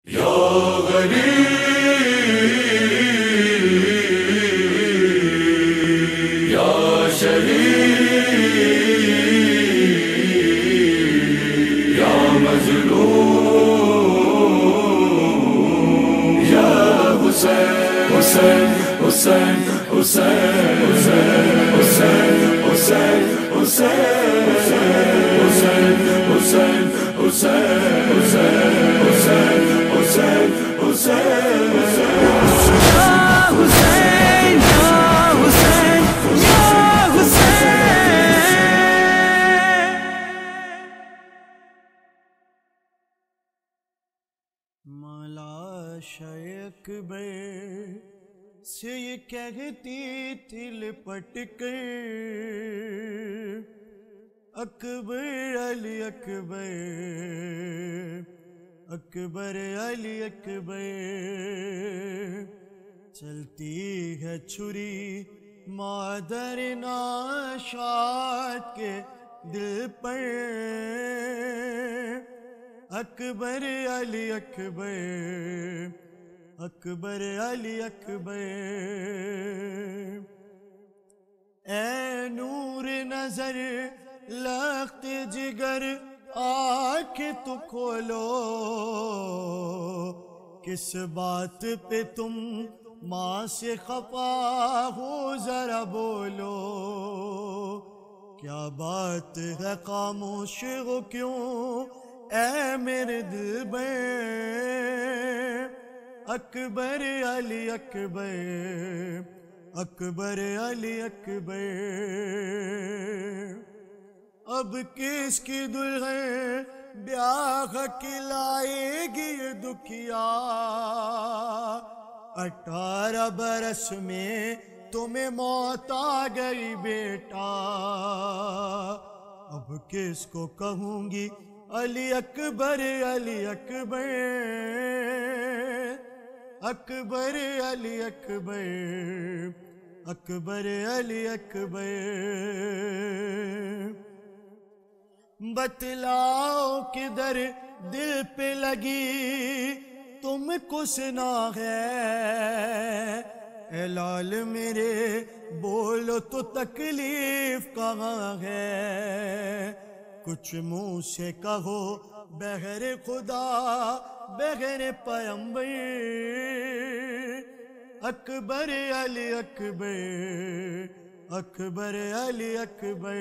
یا غریب یا شہید یا مظلوم یا حسین حسین حسین حسین حسین حسین حسین حسین حسین حسین حسین حسین حسین مولا شیخ اکبر سے یہ کہتی تھی لپٹ کر، اکبر علی اکبر اکبر علی اکبر، چلتی ہے چھری مادر ناشاد کے دل پر، اکبر علی اکبر اکبر علی اکبر، اے نور نظر لخت جگر آنکھ تو کھولو، کس بات پہ تم ماں سے خفا ہو ذرا بولو، کیا بات ہے خاموش ہو کیوں اے میرے دل میں، اکبر علی اکبر اکبر علی اکبر، اب کس کی دلہن بیاہ کھلائے گی یہ دکھیا، 18 برس میں تمہیں موت آ گئی بیٹا، اب کس کو کہوں گی علی اکبر علی اکبر اکبر علی اکبر اکبر علی اکبر، بتلاؤ کدھر دل پہ لگی تم کو سنا ہے، اے لال میرے بولو تو تکلیف کہاں ہے، کچھ منہ سے کہو بغیر خدا بغیر پیغمبر، اکبر علی اکبر اکبر علی اکبر،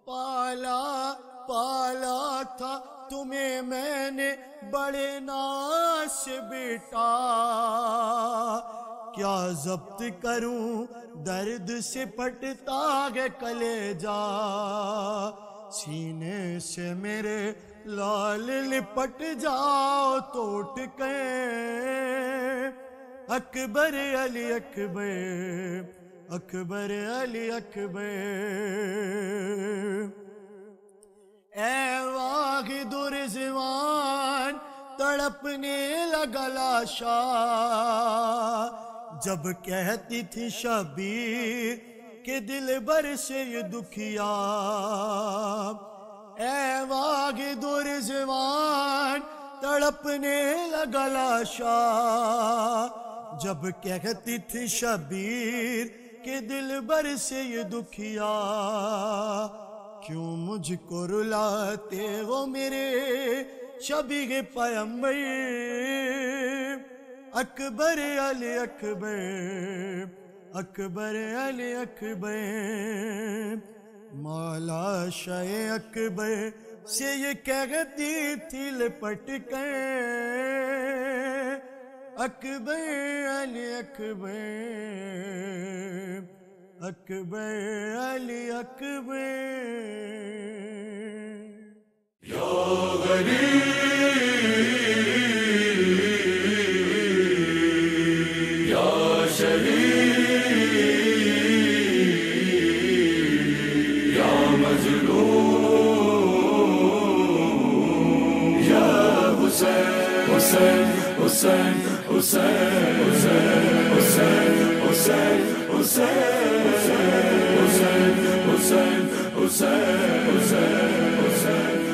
پالا پالا تھا تمہیں میں نے بڑے ناز سے بیٹا، کیا ضبط کروں درد سے پھٹتا ہے کلیجا، سینے سے میرے لال لپٹ جاؤ تو اٹھ کے، اکبر علی اکبر اکبر علی اکبر، اے واحد رضوان تڑپنے لگا لاشا، جب کہتی تھی شبیر کہ دل بر سے یہ دکھیا، اے واحد رضوان تڑپنے لگا لاشا، جب کہتی تھی شبیر کہ دل بر سے یہ دکھیا، کیوں مجھ کو رلاتے ہو میرے شبیہ پیغمبر، اکبر علی اکبر اکبر علی اکبر، مولا شیخ اکبر سے یہ کہتی تھی لپٹ کر، اکبر علی اکبر اکبر علی اکبر، یا غریب یا شہید یا مظلوم یا حسین حسین حسین حسین حسین حسین حسین حسین حسین حسین حسین حسین